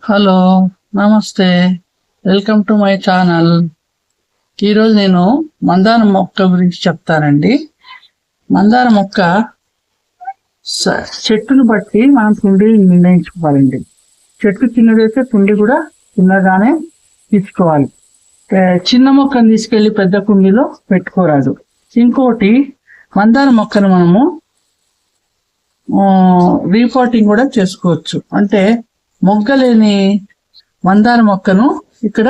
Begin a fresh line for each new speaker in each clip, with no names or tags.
Hello, నమస్తే. Welcome to my channel. ఈరోజు నేను మందార మొక్క గురించి చెప్తానండి. మందార మొక్క చెట్టును బట్టి మనం కుండీ నిర్ణయించుకోవాలండి. చెట్టు చిన్నదైతే కుండీ కూడా చిన్నగానే తీసుకోవాలి. చిన్న మొక్కను తీసుకెళ్లి పెద్ద కుండీలో పెట్టుకోరాదు. ఇంకోటి, మందార మొక్కను మనము రీపాటింగ్ కూడా చేసుకోవచ్చు. అంటే మొగ్గ లేని మందార మొక్కను ఇక్కడ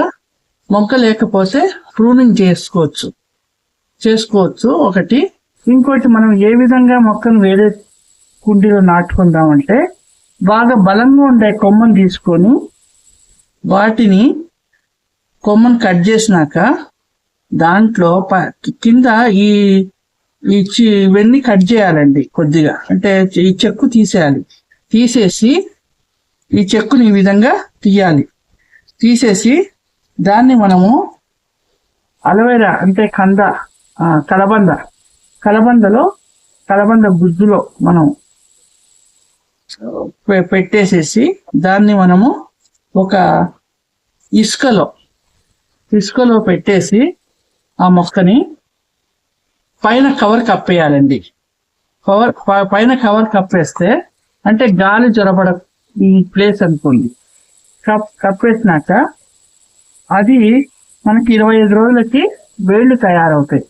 మొగ్గ లేకపోతే ప్రూనింగ్ చేసుకోవచ్చు ఒకటి. ఇంకోటి, మనం ఏ విధంగా మొక్కను వేరే కుండీలో నాటుకుందామంటే, బాగా బలంగా ఉండే కొమ్మను తీసుకొని వాటిని కొమ్మను కట్ చేసినాక దాంట్లో కింద ఇవన్నీ కట్ చేయాలండి కొద్దిగా. అంటే ఈ చెక్కు తీసేసి ఈ చెక్కుని ఈ విధంగా తీసేసి దాన్ని మనము అలోవెరా అంటే కలబంద గుజ్జులో మనం పెట్టేసేసి దాన్ని మనము ఒక ఇసుకలో పెట్టేసి ఆ మొక్కని పైన కవర్ కప్పేయాలండి. పైన కవర్ కప్పేస్తే, అంటే గాలి జొరబడ ఈ ప్లేస్ అనుకోండి, కప్పేసినాక అది మనకి 25 రోజులకి వేళ్లు తయారవుతాయి.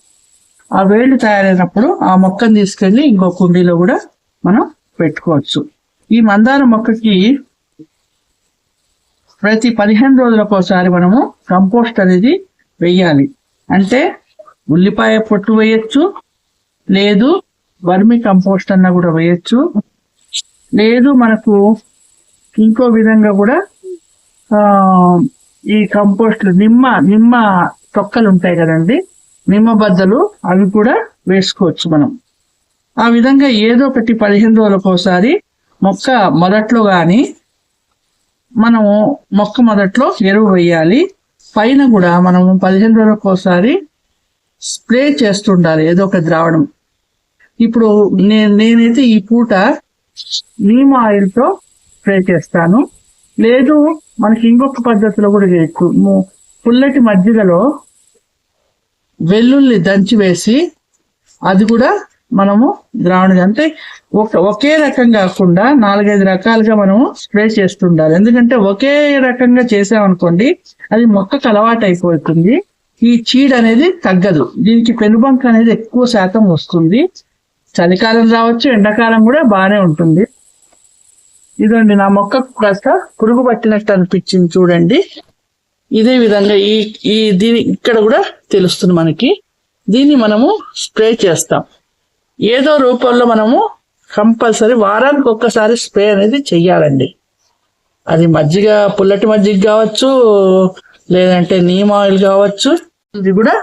ఆ వేళ్లు తయారైనప్పుడు ఆ మొక్కను తీసుకెళ్లి ఇంకో కుండీలో కూడా మనం పెట్టుకోవచ్చు. ఈ మందార మొక్కకి ప్రతి 15 రోజులకు ఒకసారి మనము కంపోస్ట్ అనేది వెయ్యాలి. అంటే ఉల్లిపాయ పొట్టు వేయచ్చు, లేదు వర్మి కంపోస్ట్ అన్న కూడా వేయచ్చు, లేదు మనకు ఇంకో విధంగా కూడా ఈ కంపోస్ట్లు నిమ్మ తొక్కలు ఉంటాయి కదండి, నిమ్మ బద్దలు, అవి కూడా వేసుకోవచ్చు మనం. ఆ విధంగా ఏదో ఒకటి 15 రోజులకు ఒకసారి మొక్క మొదట్లో కానీ మనము మొదట్లో ఎరువు వేయాలి. పైన కూడా మనము 15 రోజులకు ఒకసారి స్ప్రే చేస్తుండాలి ఏదో ఒక ద్రావణం. ఇప్పుడు నేనైతే ఈ పూట నీమ్ ఆయిల్తో స్ప్రే చేస్తాను. లేదు మనకి ఇంకొక పద్ధతిలో కూడా చేయొచ్చు. పుల్లటి మజ్జిగలో వెల్లుల్లి దంచి వేసి అది కూడా మనము ద్రావణం, అంటే ఒకే రకం కాకుండా 4-5 రకాలుగా మనము స్ప్రే చేస్తుండాలి. ఎందుకంటే ఒకే రకంగా చేసామనుకోండి అది మొక్కకు అలవాటు అయిపోతుంది. ఈ చీడ అనేది తగ్గదు. దీనికి పెనుబంక అనేది ఎక్కువ శాతం వస్తుంది. చలికాలం రావచ్చు, ఎండాకాలం కూడా బాగానే ఉంటుంది. ఇదండి, నా మొక్కకు కాస్త పురుగు పట్టినట్టు అనిపించింది చూడండి. ఇదే విధంగా దీని ఇక్కడ కూడా తెలుస్తుంది మనకి. దీన్ని మనము స్ప్రే చేస్తాం. ఏదో రూపంలో మనము కంపల్సరీ వారానికి ఒక్కసారి స్ప్రే అనేది చెయ్యాలండి. అది పుల్లటి మజ్జిగ కావచ్చు, లేదంటే నీమ్ ఆయిల్ కావచ్చు, ఇది కూడా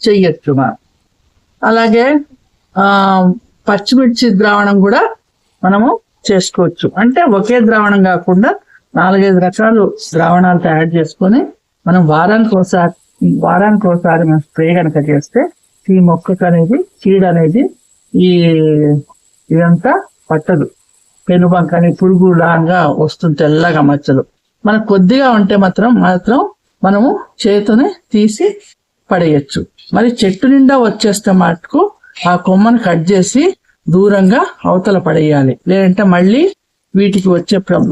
చెయ్యొచ్చు మనం. అలాగే పచ్చిమిర్చి ద్రావణం కూడా మనము చేసుకోవచ్చు. అంటే ఒకే ద్రావణం కాకుండా 4-5 రకాలు ద్రావణాలు తయారు చేసుకొని మనం వారానికి ఒకసారి మనం స్ప్రే కనుక చేస్తే ఈ మొక్కకు అనేది చీడ అనేది ఇదంతా పట్టదు. పెనుబంక అని పురుగు లాగా వస్తుంది, తెల్లగా మచ్చలు. మనకు కొద్దిగా ఉంటే మాత్రం మనము చేతిని తీసి పడేయచ్చు. మరి చెట్టు నిండా వచ్చేస్తే మటుకు ఆ కొమ్మను కట్ చేసి దూరంగా అవతల పడేయాలి. లేదంటే మళ్ళీ వీటికి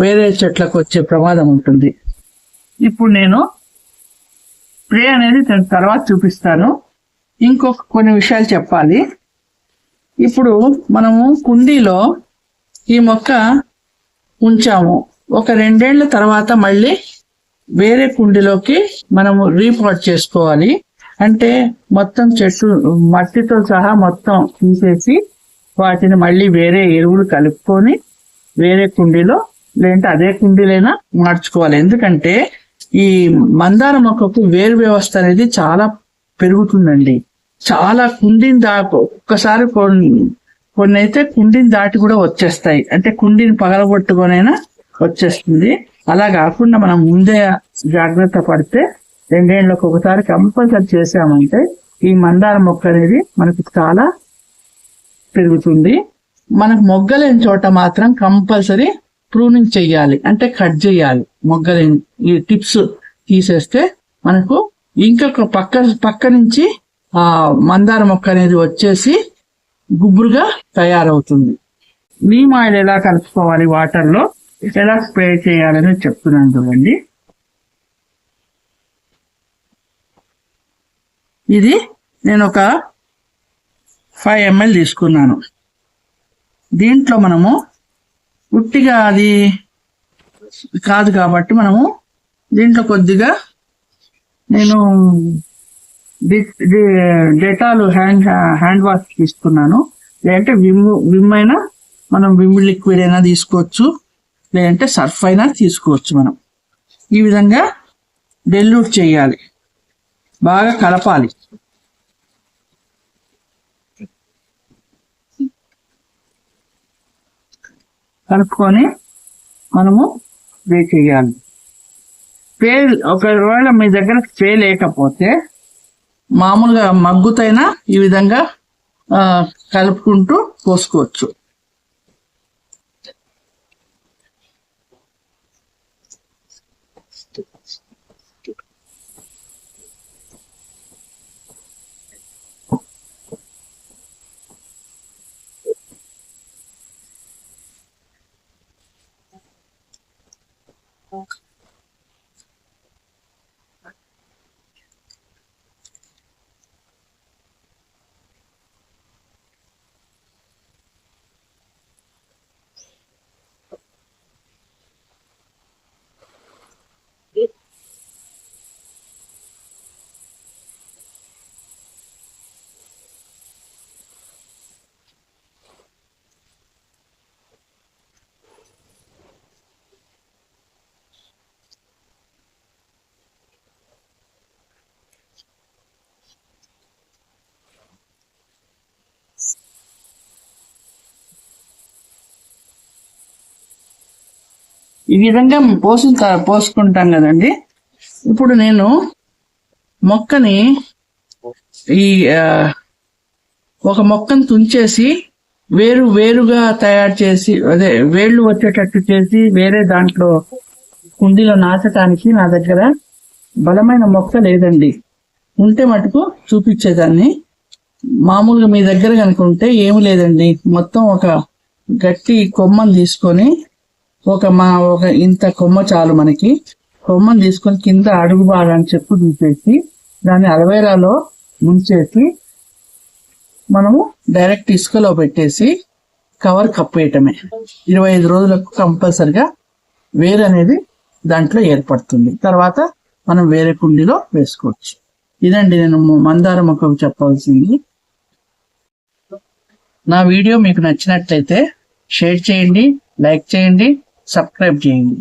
వేరే చెట్లకు వచ్చే ప్రమాదం ఉంటుంది. ఇప్పుడు నేను స్ప్రే అనేది తర్వాత చూపిస్తాను. ఇంకొక కొన్ని విషయాలు చెప్పాలి. ఇప్పుడు మనము కుండీలో ఈ మొక్క ఉంచాము, ఒక 2 ఏళ్ల తర్వాత మళ్ళీ వేరే కుండీలోకి మనము రీపాట్ చేసుకోవాలి. అంటే మొత్తం చెట్టు మట్టితో సహా మొత్తం తీసేసి వాటిని మళ్ళీ వేరే ఎరువులు కలుపుకొని వేరే కుండీలో, లేదంటే అదే కుండీలైనా మార్చుకోవాలి. ఎందుకంటే ఈ మందార మొక్కకు వేరు వ్యవస్థ అనేది చాలా పెరుగుతుందండి. చాలా కుండీని ఒక్కసారి కొన్ని అయితే కుండీని దాటి కూడా వచ్చేస్తాయి. అంటే కుండీని పగలగొట్టుకొనైనా వచ్చేస్తుంది. అలా కాకుండా మనం ముందే జాగ్రత్త పడితే 2 ఏళ్లకు ఒకసారి కంపల్సరీ చేసామంటే ఈ మందార మొక్క అనేది మనకి చాలా పెరుగుతుంది. మనకు మొగ్గలేని చోట మాత్రం కంపల్సరీ ప్రూనింగ్ చెయ్యాలి, అంటే కట్ చేయాలి మొగ్గని. ఈ టిప్స్ తీసేస్తే మనకు ఇంకొక పక్క నుంచి ఆ మందార మొక్క అనేది వచ్చేసి గుబురుగా తయారవుతుంది. నీమ్ ఆయిల్ ఎలా కలుపుకోవాలి, వాటర్ లో ఎలా స్ప్రే చేయాలని చెప్తున్నాను చూడండి. ఇది నేను ఒక 5 ml తీసుకున్నాను. దీంట్లో మనము ఉట్టిగా అది కాదు కాబట్టి మనము దీంట్లో కొద్దిగా నేను డెటాల్ హ్యాండ్ వాష్ తీసుకున్నాను. లేదంటే విమ్ అయినా, మనం విమ్ లిక్విడ్ అయినా తీసుకోవచ్చు, లేదంటే సర్ఫ్ అయినా తీసుకోవచ్చు. మనం ఈ విధంగా డెల్యూట్ చేయాలి, బాగా కలపాలి. కలుపుకొని మనము స్ప్రే చేయాలి. స్ప్రే ఒకవేళ మీ దగ్గర స్ప్రే లేకపోతే మామూలుగా మగ్గుతైనా ఈ విధంగా కలుపుకుంటూ పోసుకోవచ్చు. ఈ విధంగా పోసుకుంటాం కదండి. ఇప్పుడు నేను మొక్కని ఒక మొక్కను తుంచేసి వేరుగా తయారు చేసి, అదే వేళ్లు వచ్చేటట్టు చేసి వేరే దాంట్లో కుండీలో నాటడానికి నా దగ్గర బలమైన మొక్క లేదండి. ఉంటే మటుకు చూపించేదాన్ని. మామూలుగా మీ దగ్గర కనుకుంటే ఏమి లేదండి, మొత్తం ఒక గట్టి కొమ్మని తీసుకొని ఒక ఇంత కొమ్మ చాలు మనకి. కొమ్మని తీసుకొని కింద అడుగు భాగాన్ని చెప్పు తీసేసి దాన్ని అలవేరాలో ముంచేసి మనము డైరెక్ట్ ఇసుకలో పెట్టేసి కవర్ కప్పేయటమే. 25 రోజులకు కంపల్సరిగా వేరు అనేది దాంట్లో ఏర్పడుతుంది. తర్వాత మనం వేరే కుండీలో వేసుకోవచ్చు. ఇదండి నేను మందార మొక్కకు చెప్పాల్సింది. నా వీడియో మీకు నచ్చినట్లయితే షేర్ చేయండి, లైక్ చేయండి, సబ్స్క్రైబ్ చేయండి.